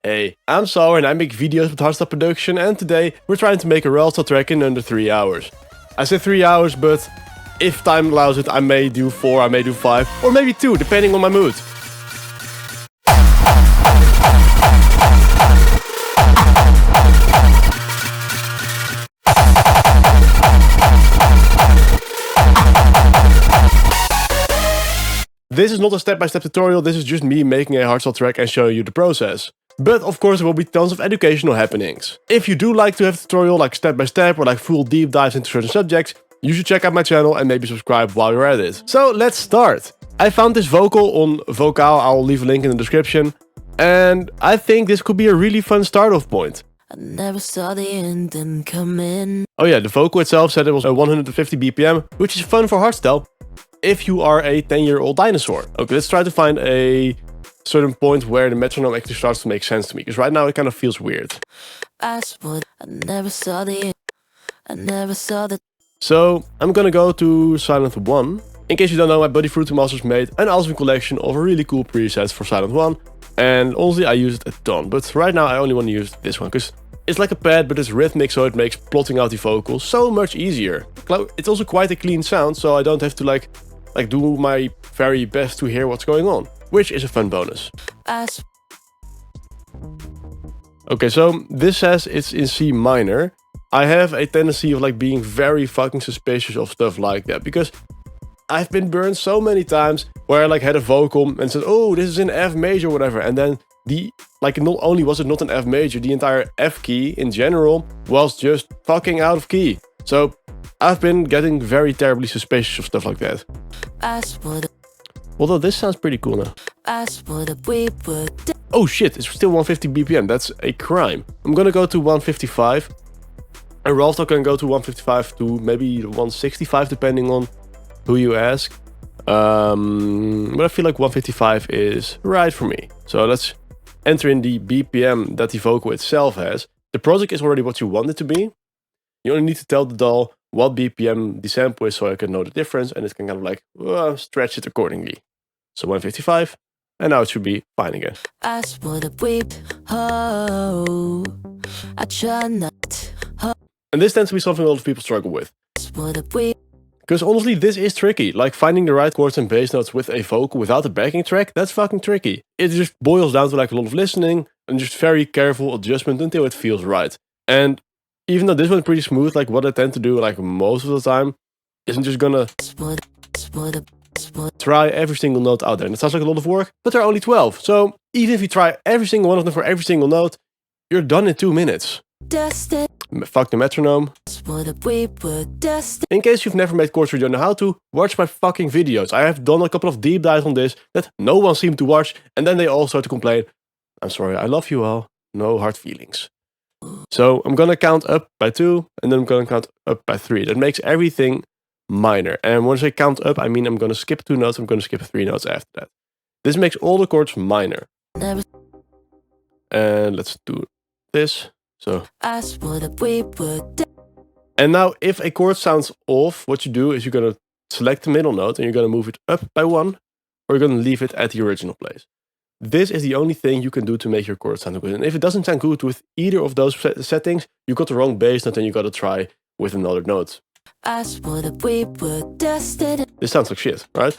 Hey, I'm Saul and I make videos with Hardstyle production, and today we're trying to make a Hardstyle track in under 3 hours. I say 3 hours, but if time allows it, I may do 4, I may do 5, or maybe 2, depending on my mood. This is not a step-by-step tutorial, this is just me making a hardstyle track and showing you the process. But of course there will be tons of educational happenings. If you do like to have a tutorial like step-by-step or like full deep dives into certain subjects, you should check out my channel and maybe subscribe while you're at it. So let's start! I found this vocal on Vocal, I'll leave a link in the description. And I think this could be a really fun start-off point. I never saw the ending coming. Oh yeah, the vocal itself said it was 150 BPM, which is fun for hardstyle if you are a 10-year-old dinosaur. Okay, let's try to find a certain point where the metronome actually starts to make sense to me, because right now it kind of feels weird. I never saw the So I'm gonna go to Silent 1. In case you don't know, my buddy Fruity Masters made an awesome collection of really cool presets for Silent 1. And honestly, I use it a ton, but right now I only want to use this one, because it's like a pad, but it's rhythmic, so it makes plotting out the vocals so much easier. It's also quite a clean sound, so I don't have to like do my very best to hear what's going on, which is a fun bonus. Okay, so this says it's in C minor. I have a tendency of like being very fucking suspicious of stuff like that, because I've been burned so many times where I like had a vocal and said, oh, this is in F major or whatever, and then not only was it not an F major, the entire F key in general was just fucking out of key. So I've been getting very terribly suspicious of stuff like that. Although this sounds pretty cool now. Oh shit, it's still 150 BPM, that's a crime. I'm gonna go to 155. And we're also gonna go to 155 to maybe 165 depending on who you ask. But I feel like 155 is right for me. So let's enter in the BPM that the vocal itself has. The project is already what you want it to be. You only need to tell the DAW what BPM the sample is so I can know the difference, and it can kind of like stretch it accordingly. So 155, and now it should be fine again. And this tends to be something a lot of people struggle with. Because honestly, this is tricky. Like finding the right chords and bass notes with a vocal without a backing track, that's fucking tricky. It just boils down to like a lot of listening and just very careful adjustment until it feels right. And even though this one's pretty smooth, like what I tend to do like most of the time isn't just gonna try every single note out there. And it sounds like a lot of work, but there are only 12. So even if you try every single one of them for every single note, you're done in 2 minutes. Fuck the metronome. In case you've never made chords or you don't know how to, watch my fucking videos. I have done a couple of deep dives on this that no one seemed to watch, and then they all start to complain. I'm sorry, I love you all. No hard feelings. So I'm gonna count up by 2, and then I'm gonna count up by 3. That makes everything minor. And when I say count up, I mean I'm gonna skip 2 notes, I'm gonna skip 3 notes after that. This makes all the chords minor. And let's do this. So. And now if a chord sounds off, what you do is you're gonna select the middle note and you're gonna move it up by 1, or you're gonna leave it at the original place. This is the only thing you can do to make your chord sound good. And if it doesn't sound good with either of those settings, you got the wrong bass note and you gotta try with another note. This sounds like shit, right?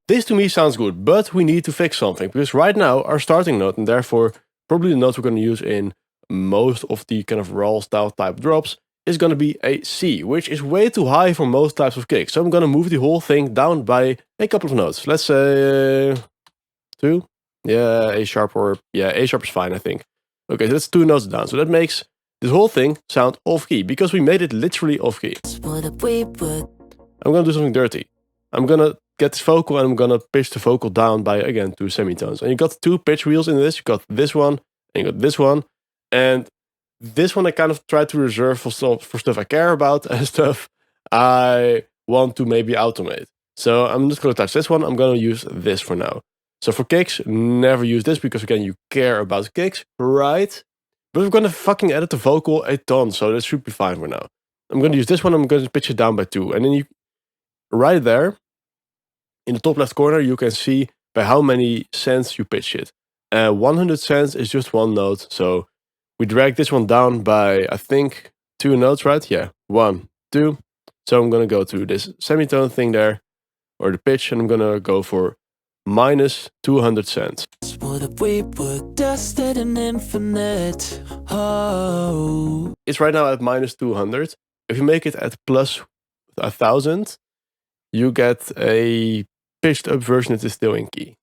This to me sounds good, but we need to fix something, because right now our starting note, and therefore probably the note we're going to use in most of the kind of raw style type drops, is going to be a C, which is way too high for most types of kicks. So I'm going to move the whole thing down by a couple of notes. Let's say 2. Yeah, A sharp, or yeah, A sharp is fine, I think. Okay, so that's 2 notes down. So that makes this whole thing sound off key, because we made it literally off key. I'm gonna do something dirty. I'm gonna get this vocal and I'm gonna pitch the vocal down by, again, 2 semitones. And you got 2 pitch wheels in this. You got this one and you got this one. And this one I kind of try to reserve for stuff I care about and stuff I want to maybe automate. So I'm just gonna touch this one. I'm gonna use this for now. So for kicks, never use this, because again, you care about kicks, right? But we're gonna fucking edit the vocal a ton, so that should be fine for now. I'm going to use this one. I'm going to pitch it down by 2. And then right there, in the top left corner, you can see by how many cents you pitch it. 100 cents is just 1 note. So we drag this one down by, I think, 2 notes, right? Yeah, 1, 2. So I'm going to go to this semitone thing there, or the pitch, and I'm going to go for minus 200 cents. What if we were destined and infinite? Oh. It's right now at minus 200. If you make it at plus 1000, you get a pitched up version that is still in key.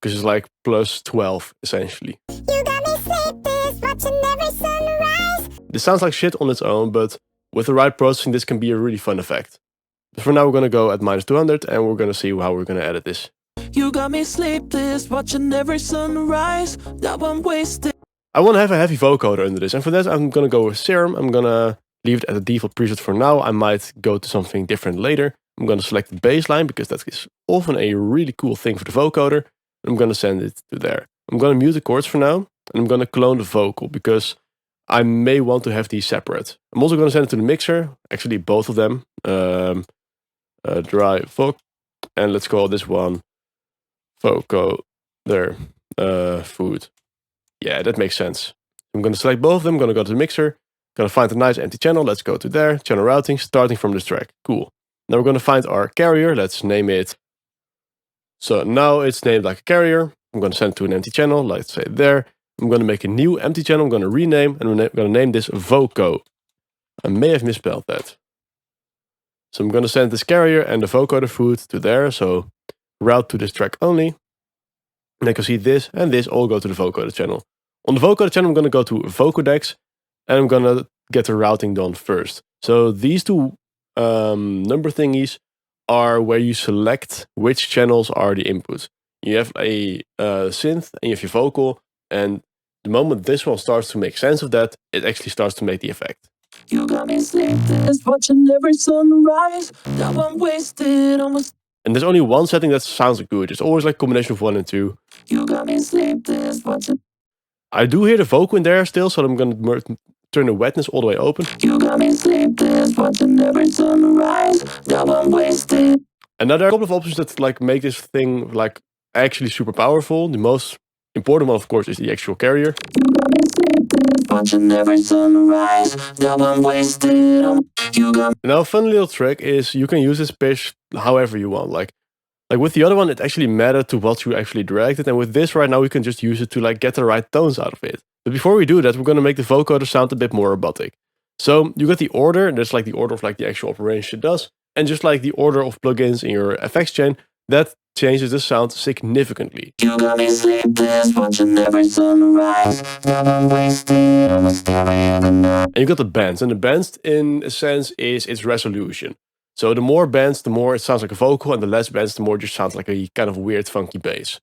Because it's like plus 12, essentially. You got me sleepless, watching every sunrise. This sounds like shit on its own, but with the right processing, this can be a really fun effect. But for now, we're going to go at minus 200, and we're going to see how we're going to edit this. You got me sleepless, watching every sunrise. Now I'm wasted. I want to have a heavy vocoder under this, and for that, I'm going to go with Serum. I'm going to leave it as a default preset for now. I might go to something different later. I'm going to select the baseline, because that is often a really cool thing for the vocoder. I'm going to send it to there. I'm going to mute the chords for now, and I'm going to clone the vocal, because I may want to have these separate. I'm also going to send it to the mixer, actually both of them. Dry voc, and let's call this one Vocoder food. Yeah, that makes sense. I'm going to select both of them, I'm going to go to the mixer, going to find a nice empty channel, let's go to there, channel routing, starting from this track. Cool. Now we're going to find our carrier, let's name it. So now it's named like a carrier. I'm going to send it to an empty channel, let's say there. I'm going to make a new empty channel, I'm going to rename, and I'm going to name this Voco. I may have misspelled that. So I'm going to send this carrier and the vocoder food to there, so route to this track only. And I can see this and this all go to the vocoder channel. On the vocoder channel, I'm going to go to Vocodex, and I'm going to get the routing done first. So these two number thingies are where you select which channels are the inputs. You have a synth and you have your vocal, and the moment this one starts to make sense of that, it actually starts to make the effect. You got me sleepless, watching every sunrise. Now I'm wasted, almost. And there's only one setting that sounds good. It's always like a combination of 1 and 2. You got me sleepless, watching. I do hear the vocal in there still, so I'm going to turn the wetness all the way open. You got me sleepless, watching every sunrise. Now I'm wasted. And now there are a couple of options that like make this thing like actually super powerful. The most important one, of course, is the actual carrier. You got me sleepless, watching every sunrise. Now I'm wasted. You got. Now, a fun little trick is you can use this pitch however you want. Like with the other one, it actually mattered to what you actually dragged it. And with this right now, we can just use it to like get the right tones out of it. But before we do that, we're going to make the vocoder sound a bit more robotic. So you got the order, and that's like the order of like the actual operation it does. And just like the order of plugins in your FX chain, that changes the sound significantly. You got me sleepless, watching every sunrise. Now I'm wasted, almost every other night. And you got the bands, and the bands in a sense is its resolution. So the more bands, the more it sounds like a vocal, and the less bands, the more it just sounds like a kind of weird funky bass.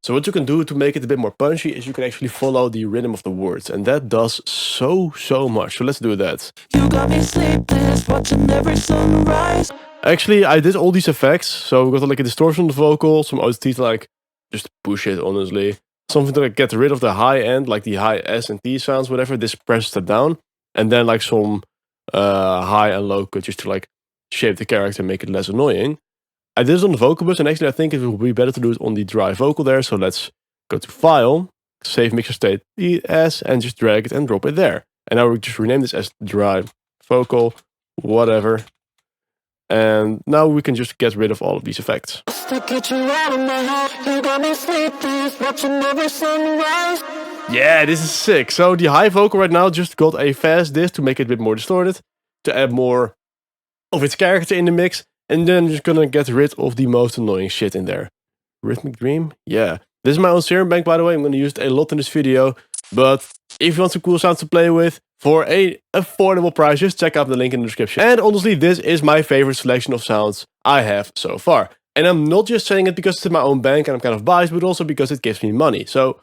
So what you can do to make it a bit more punchy is you can actually follow the rhythm of the words, and that does so much. So let's do that. You got me sleepless, watching every sunrise. Actually, I did all these effects, so we got like a distortion on the vocal, some OTT to like just push it, honestly. Something to like get rid of the high end, like the high S and T sounds, whatever. This presses it down, and then like some high and low cut just to like shape the character and make it less annoying. I did it on the vocal bus, and actually I think it will be better to do it on the dry vocal there. So let's go to File, save mixer state as, and just drag it and drop it there. And now we just rename this as dry vocal, whatever. And now we can just get rid of all of these effects. Yeah, this is sick. So the high vocal right now just got a fast disc to make it a bit more distorted, to add more of its character in the mix, and then just gonna get rid of the most annoying shit in there. Rhythmic Dream? Yeah. This is my own Serum bank, by the way. I'm gonna use it a lot in this video, but if you want some cool sounds to play with for a affordable price, just check out the link in the description. And honestly, this is my favorite selection of sounds I have so far. And I'm not just saying it because it's in my own bank and I'm kind of biased, but also because it gives me money. So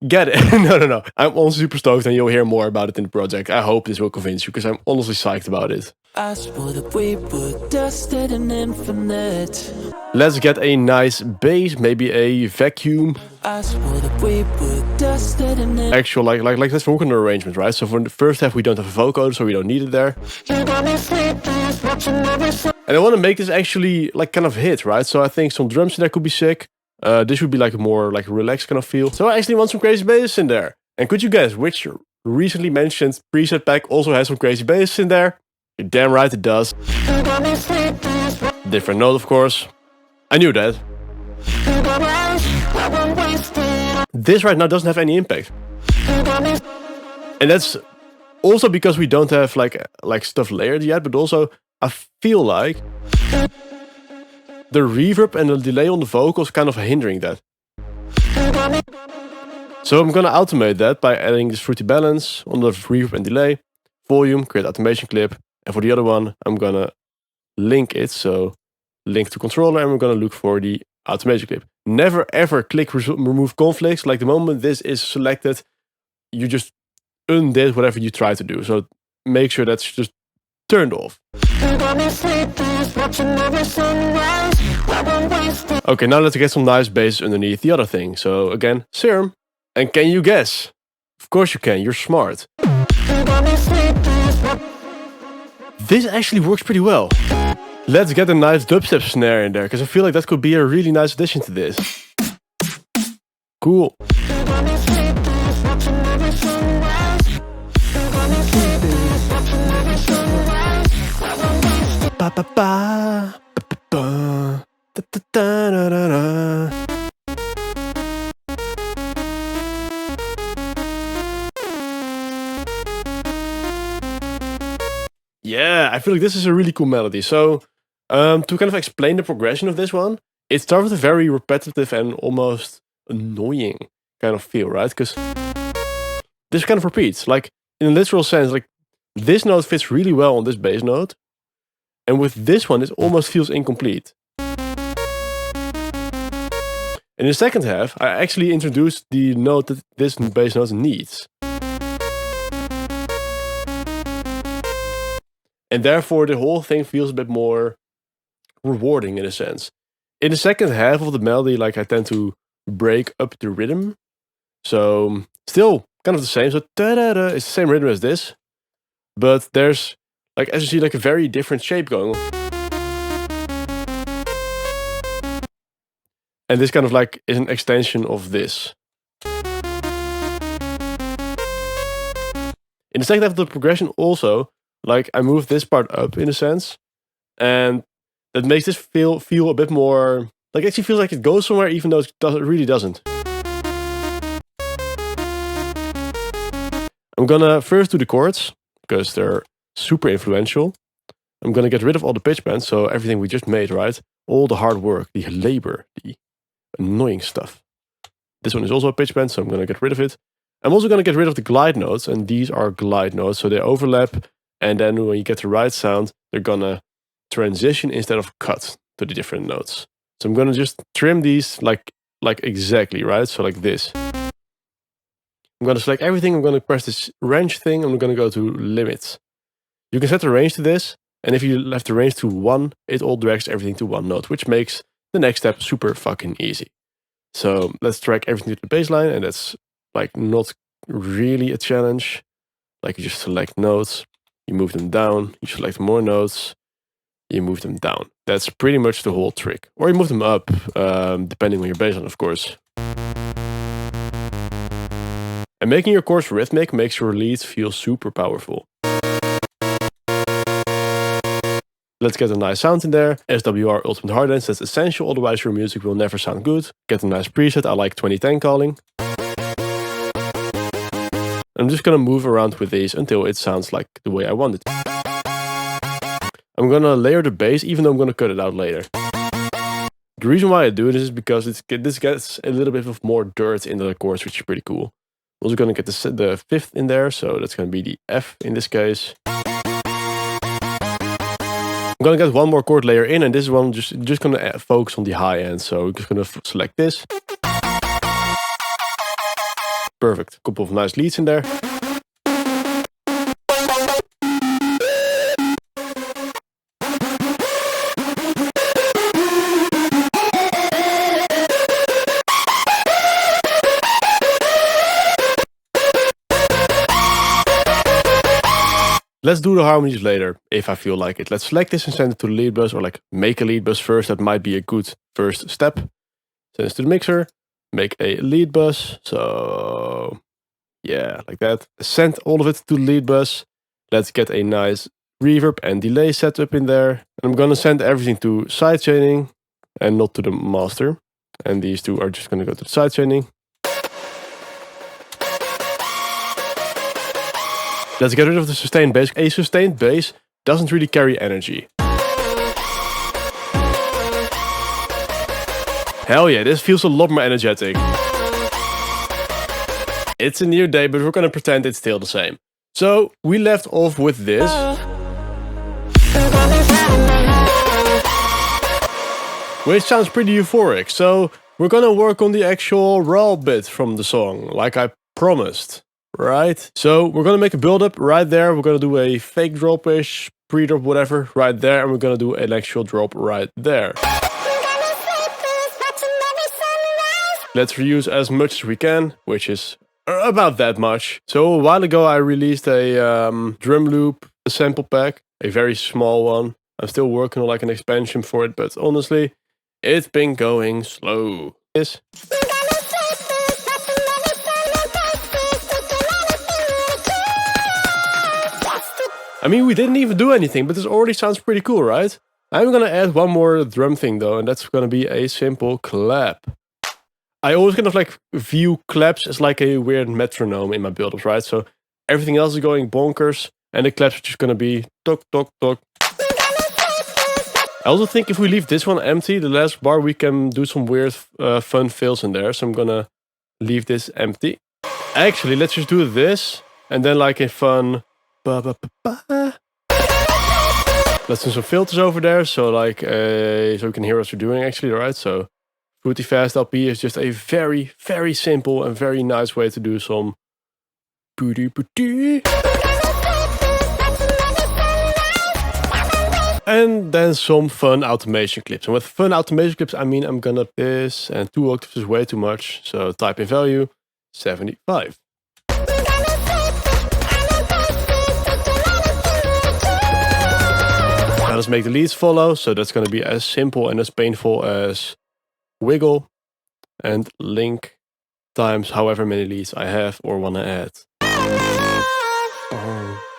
get it. No. I'm honestly super stoked, and you'll hear more about it in the project. I hope this will convince you, because I'm honestly psyched about it. I swore that we were destined and infinite. Let's get a nice bass, maybe a vacuum. I swore that we were destined and infinite. Actual, like this Vocoder arrangement, right? So for the first half, we don't have a vocoder, so we don't need it there. And I want to make this actually like kind of hit, right? So I think some drums in there could be sick. This would be like a more like relaxed kind of feel. So I actually want some crazy bass in there. And could you guess which recently mentioned preset pack also has some crazy bass in there? You're damn right it does. Different note, of course. I knew that. This right now doesn't have any impact. And that's also because we don't have like stuff layered yet, but also I feel like the reverb and the delay on the vocals kind of hindering that. So I'm gonna automate that by adding this fruity balance on the reverb and delay, volume, create automation clip, and for the other one, I'm gonna link it, so link to controller, and we're gonna look for the automation clip. Never ever click remove conflicts. Like the moment this is selected, you just undid whatever you try to do. So make sure that's just turned off. Okay, now let's get some nice bass underneath the other thing. So again, Serum. And can you guess? Of course you can, you're smart. This actually works pretty well. Let's get a nice dubstep snare in there, because I feel like that could be a really nice addition to this. Cool. Ba ba ba, ba ba, da da da da da. Yeah, I feel like this is a really cool melody. So, to kind of explain the progression of this one, it starts with a very repetitive and almost annoying kind of feel, right? Because this kind of repeats. Like, in a literal sense, like, this note fits really well on this bass note. And with this one, it almost feels incomplete. In the second half, I actually introduced the note that this bass note needs. And therefore, the whole thing feels a bit more rewarding in a sense. In the second half of the melody, like I tend to break up the rhythm. So still kind of the same. So da-da-da, it's the same rhythm as this. But there's, like, as you see, like a very different shape going on. And this kind of like is an extension of this. In the second half of the progression also, like I move this part up in a sense, and that makes this feel a bit more, like it actually feels like it goes somewhere even though it really doesn't. I'm gonna first do the chords, because they're super influential. I'm gonna get rid of all the pitch bends, so everything we just made, right? All the hard work, the labor, the annoying stuff. This one is also a pitch bend, so I'm gonna get rid of it. I'm also gonna get rid of the glide notes, and these are glide notes, so they overlap. And then when you get the right sound, they're gonna transition instead of cut to the different notes. So I'm gonna just trim these like exactly, right? So like this. I'm gonna select everything, I'm gonna press this range thing, I'm gonna go to limit. You can set the range to this, and if you left the range to 1, it all drags everything to 1 note, which makes the next step super fucking easy. So let's drag everything to the baseline, and that's like not really a challenge. Like you just select notes. You move them down, you select more notes, you move them down. That's pretty much the whole trick. Or you move them up, depending on your bassline, of course. And making your chords rhythmic makes your leads feel super powerful. Let's get a nice sound in there. SWR Ultimate Hardstyle, that's essential, otherwise your music will never sound good. Get a nice preset, I like 2010 calling. I'm just gonna move around with these until it sounds like the way I want it. I'm gonna layer the bass, even though I'm gonna cut it out later. The reason why I do this is because this gets a little bit of more dirt in the chords, which is pretty cool. I'm also gonna get the fifth in there, so that's gonna be the F in this case. I'm gonna get one more chord layer in, and this one just gonna focus on the high end. So we're just gonna select this. Perfect. Couple of nice leads in there. Let's do the harmonies later, if I feel like it. Let's select this and send it to the lead bus, or like make a lead bus first. That might be a good first step. Send this to the mixer, make a lead bus. So yeah, like that. Send all of it to the lead bus. Let's get a nice reverb and delay setup in there. And I'm gonna send everything to sidechaining and not to the master. And these two are just gonna go to the sidechaining. Let's get rid of the sustained bass. A sustained bass doesn't really carry energy. Hell yeah, this feels a lot more energetic. It's a new day, but we're gonna pretend it's still the same. So we left off with this. Which sounds pretty euphoric. So we're gonna work on the actual raw bit from the song, like I promised. Right? So we're gonna make a build up right there. We're gonna do a fake drop-ish, pre-drop, whatever, right there. And we're gonna do an actual drop right there. Let's reuse as much as we can, which is about that much. So a while ago I released a drum loop sample pack, a very small one. I'm still working on like an expansion for it, but honestly, it's been going slow. Yes. I mean, we didn't even do anything, but this already sounds pretty cool, right? I'm gonna add one more drum thing though, and that's gonna be a simple clap. I always kind of like view claps as like a weird metronome in my build-ups, right? So everything else is going bonkers, and the claps are just gonna be toc, toc, toc. I also think if we leave this one empty, the last bar, we can do some weird fun fills in there. So I'm gonna leave this empty. Actually, let's just do this, and then like a fun... Let's do some filters over there, so like so we can hear what we're doing actually, right? So Fruity Fast LP is just a very, very simple and very nice way to do some and then some fun automation clips. And with fun automation clips, I mean I'm gonna this, and 2 octaves is way too much, so type in value 75. Now let's make the leads follow, so that's going to be as simple and as painful as wiggle and link times however many leads I have or want to add.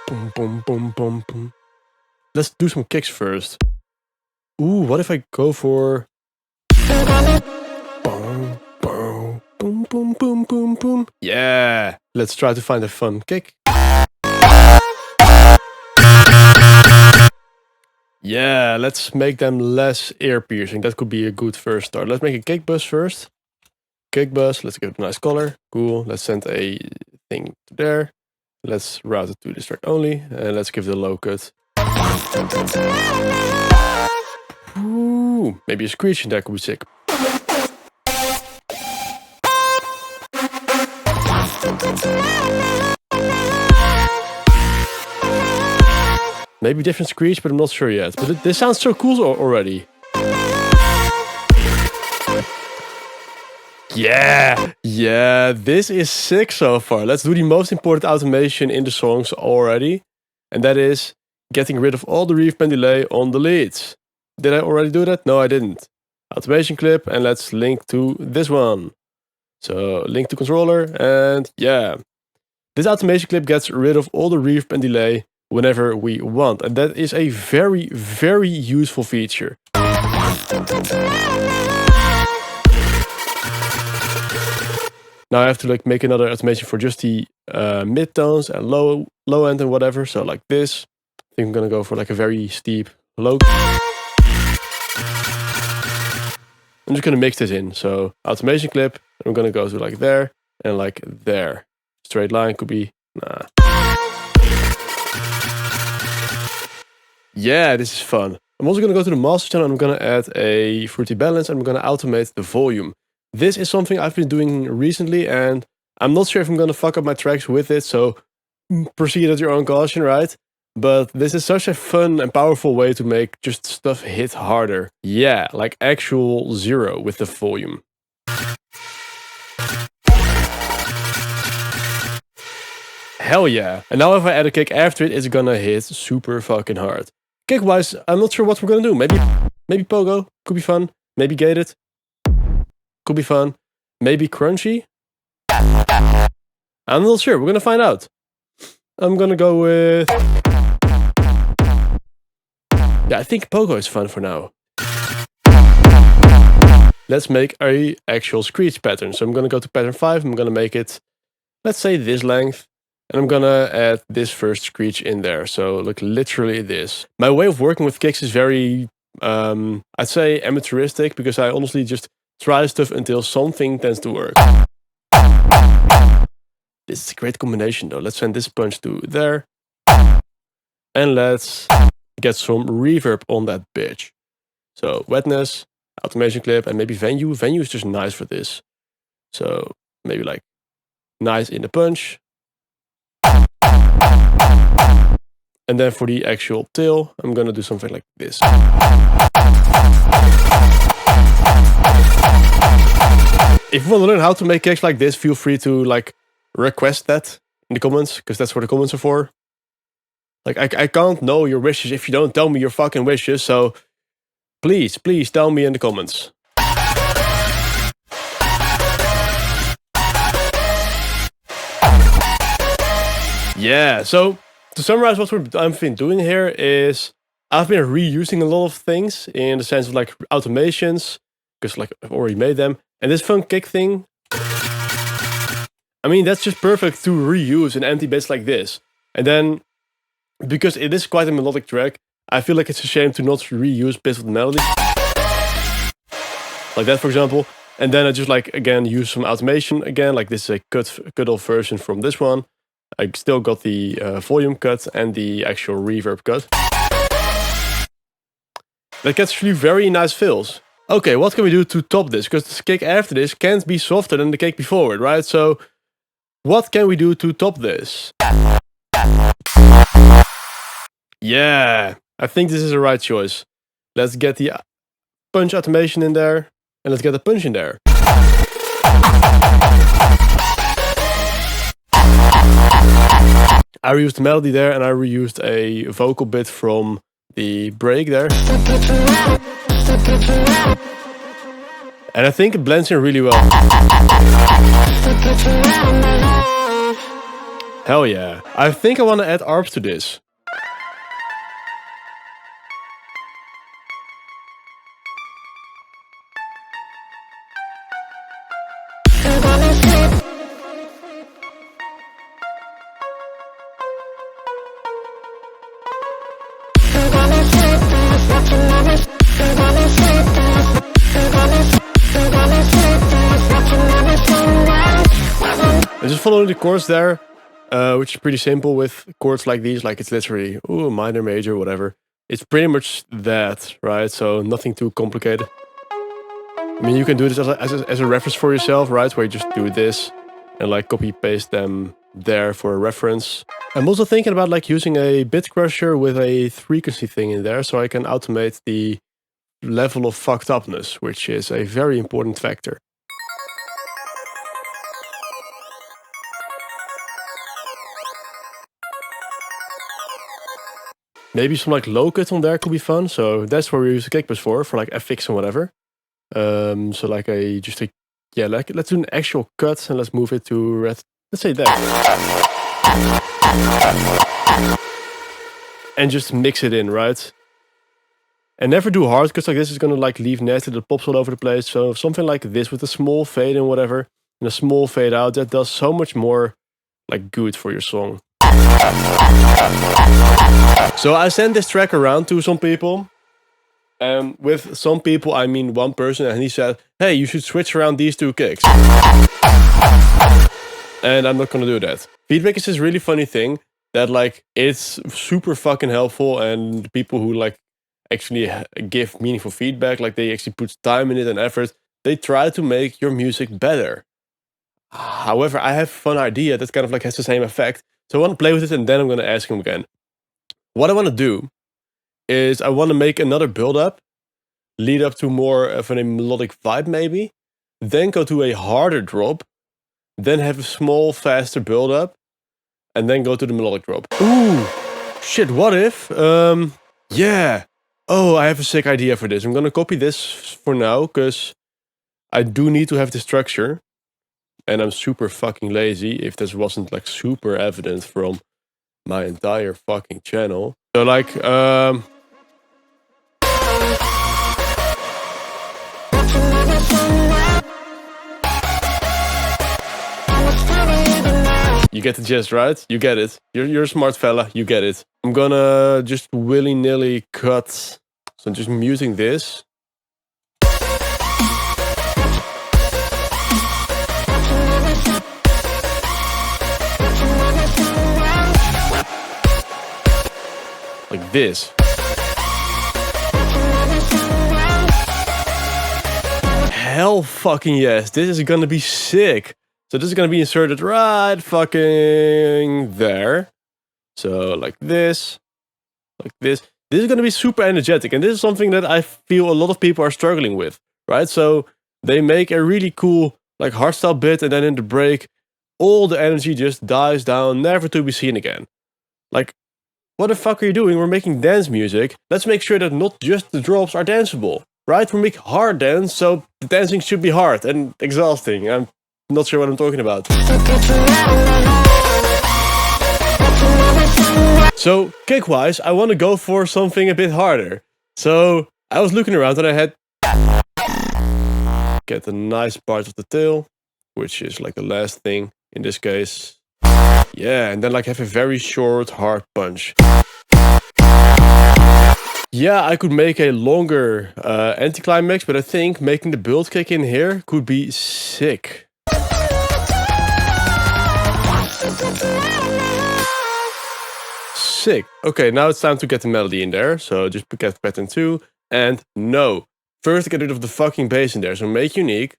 Boom, boom, boom, boom, boom. Let's do some kicks first. Ooh, what if I go for... Boom, boom, boom, boom, boom, boom, boom. Yeah! Let's try to find a fun kick. Yeah, let's make them less ear-piercing. That could be a good first start. Let's make a kick bus first. Kick bus, let's give it a nice color. Cool, let's send a thing to there. Let's route it to this track only. And let's give it a low cut. Ooh, maybe a screech in there could be sick. Maybe different screech, but I'm not sure yet. But this sounds so cool already. Yeah, this is sick so far. Let's do the most important automation in the songs already. And that is getting rid of all the reverb and delay on the leads. Did I already do that? No, I didn't. Automation clip, and let's link to this one. So link to controller, and yeah. This automation clip gets rid of all the reverb and delay whenever we want, and that is a very, very useful feature. Now I have to like make another automation for just the mid-tones and low end and whatever. So like this, I think I'm gonna go for like a very steep low. I'm just gonna mix this in. So automation clip, I'm gonna go to like there and like there. Straight line could be, nah. Yeah, this is fun. I'm also gonna go to the master channel and I'm gonna add a fruity balance and I'm gonna automate the volume. This is something I've been doing recently and I'm not sure if I'm gonna fuck up my tracks with it, so proceed at your own caution, right? But this is such a fun and powerful way to make just stuff hit harder. Yeah, like actual zero with the volume. Hell yeah. And now if I add a kick after it, it's gonna hit super fucking hard. Kick wise, I'm not sure what we're gonna do. Maybe pogo, could be fun. Maybe gated, could be fun. Maybe crunchy. I'm not sure, we're gonna find out. I'm gonna go with... Yeah, I think pogo is fun for now. Let's make a actual screech pattern. So I'm gonna go to pattern 5, I'm gonna make it, let's say this length. And I'm gonna add this first screech in there. So look, literally this. My way of working with kicks is very, I'd say amateuristic, because I honestly just try stuff until something tends to work. This is a great combination though. Let's send this punch to there. And let's get some reverb on that bitch. So wetness, automation clip, and maybe venue. Venue is just nice for this. So maybe like nice in the punch. And then for the actual tail, I'm gonna do something like this. If you want to learn how to make kicks like this, feel free to like request that in the comments, because that's what the comments are for. Like I can't know your wishes if you don't tell me your fucking wishes, so please tell me in the comments. Yeah, so to summarize what I've been doing here is I've been reusing a lot of things in the sense of like automations, because like I've already made them. And this fun kick thing, I mean, that's just perfect to reuse in empty bits like this. And then, because it is quite a melodic track, I feel like it's a shame to not reuse bits of the melody. Like that, for example. And then I just like, again, use some automation again. Like this is a cut off version from this one. I still got the volume cut and the actual reverb cut. That gets really very nice fills. Okay, what can we do to top this? Because the kick after this can't be softer than the kick before it, right? So what can we do to top this? Yeah, I think this is the right choice. Let's get the punch automation in there. And let's get the punch in there. I reused the melody there, and I reused a vocal bit from the break there. And I think it blends in really well. Hell yeah. I think I want to add arps to this. And just following the chords there, which is pretty simple with chords like these, like it's literally, ooh, minor, major, whatever. It's pretty much that, right? So nothing too complicated. I mean, you can do this as a reference for yourself, right? Where you just do this and like copy paste them there for a reference. I'm also thinking about like using a bit crusher with a frequency thing in there, so I can automate the level of fucked upness, which is a very important factor. Maybe some like low cut on there could be fun. So that's where we use the kick bus for like FX and whatever. So like let's do an actual cut and let's move it to red. Let's say that. And just mix it in, right? And never do hard cuts like this. It's gonna like leave nasty that pops all over the place. So something like this with a small fade and whatever, and a small fade out, that does so much more like good for your song. So I sent this track around to some people. And with some people, I mean one person, and he said, hey, you should switch around these two kicks. And I'm not gonna do that. Feedback is this really funny thing that like it's super fucking helpful, and the people who like actually give meaningful feedback, like they actually put time in it and effort, they try to make your music better. However, I have a fun idea that kind of like has the same effect. So I want to play with it, and then I'm gonna ask him again. What I want to do is I want to make another build-up, lead up to more of a melodic vibe maybe, then go to a harder drop, then have a small, faster build-up, and then go to the melodic drop. Ooh, shit, what if? Yeah. Oh, I have a sick idea for this. I'm gonna copy this for now, because I do need to have the structure. And I'm super fucking lazy if this wasn't like super evident from my entire fucking channel. So like, you get the gist, right? You get it. You're a smart fella, you get it. I'm gonna just willy-nilly cut. So I'm just muting this. Like this. Hell fucking yes. This is gonna be sick. So this is gonna be inserted right fucking there. So like this. Like this. This is gonna be super energetic. And this is something that I feel a lot of people are struggling with. Right? So they make a really cool like hardstyle bit, and then in the break, all the energy just dies down, never to be seen again. Like, what the fuck are you doing? We're making dance music. Let's make sure that not just the drops are danceable, right? We make hard dance, so the dancing should be hard and exhausting. I'm not sure what I'm talking about. So, kick-wise, I want to go for something a bit harder. So, I was looking around and I had... Get a nice part of the tail, which is like the last thing in this case. Yeah, and then like have a very short, hard punch. Yeah, I could make a longer anticlimax, but I think making the build kick in here could be sick. Sick. Okay, now it's time to get the melody in there. So just get pattern 2. And no. First get rid of the fucking bass in there. So make unique.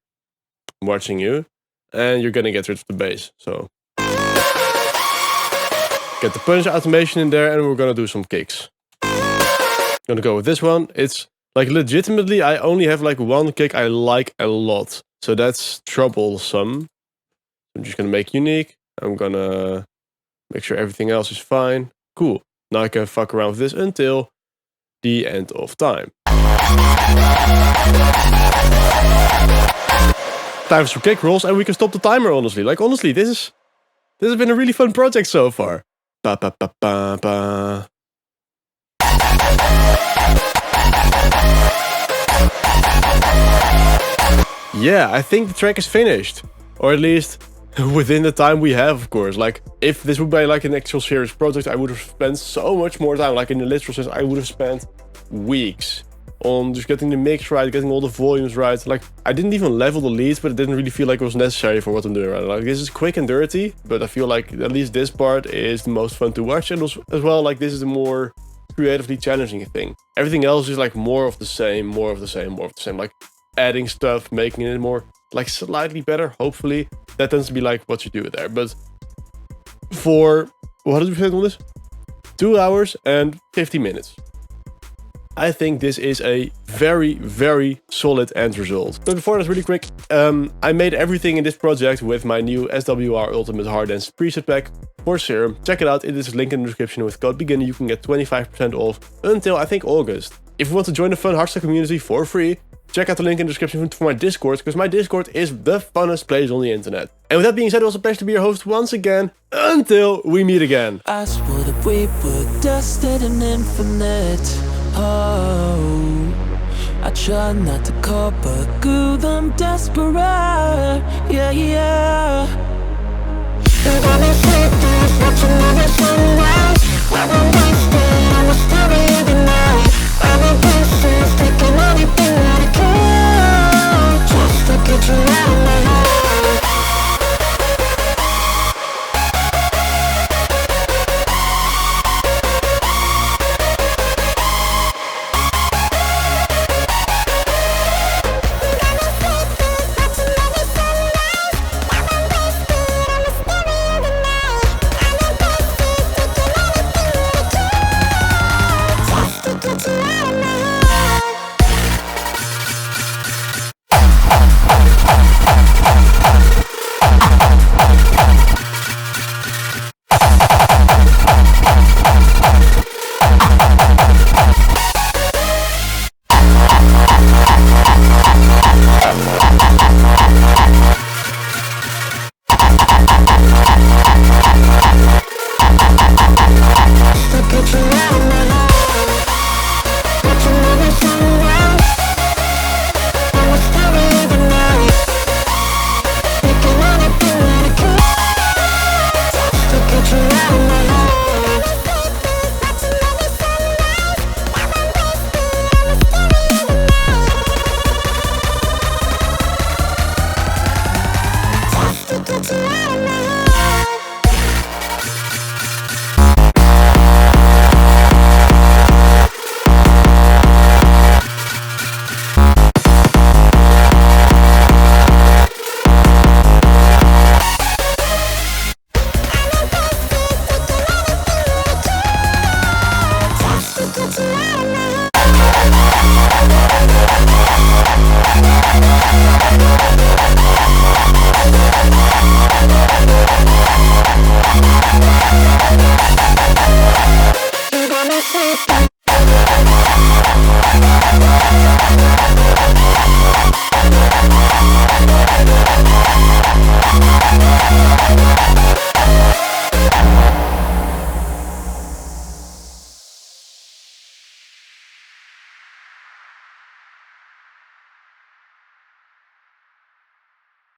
I'm watching you. And you're gonna get rid of the bass. So get the punch automation in there, and we're gonna do some kicks. Gonna go with this one. It's like legitimately I only have like one kick I like a lot. So that's troublesome. I'm just gonna make unique. I'm gonna make sure everything else is fine. Cool. Now I can fuck around with this until the end of time. Time for some kick rolls, and we can stop the timer, honestly. Like, honestly, this has been a really fun project so far. Ba ba ba ba ba. Yeah, I think the track is finished. Or at least within the time we have, of course. Like, if this would be like an actual serious project, I would have spent so much more time. Like in the literal sense, I would have spent weeks on just getting the mix right, getting all the volumes right. Like, I didn't even level the leads, but it didn't really feel like it was necessary for what I'm doing right now. Like, this is quick and dirty, but I feel like at least this part is the most fun to watch. And also, as well, like, this is the more creatively challenging thing. Everything else is like more of the same, more of the same, more of the same. Like, adding stuff, making it more, like, slightly better, hopefully. That tends to be like what you do there. But for, what did we spend on this? 2 hours and 50 minutes. I think this is a very, very solid end result. But before that, really quick, I made everything in this project with my new SWR Ultimate Hard Dance preset pack for Serum. Check it out, it is linked in the description. With code BEGINNER you can get 25% off until I think August. If you want to join the fun hardstyle community for free, check out the link in the description for my Discord, because my Discord is the funnest place on the internet. And with that being said, it was a pleasure to be your host once again, until we meet again. I swore that we were destined and infinite. Oh, I try not to call, but good, I'm desperate. Yeah, yeah. I'm gonna sit this, watching another sunrise. While I'm wasting on the story of the night. I'm in pieces, taking anything that I can, just to get you out of my heart. You got me sleeping.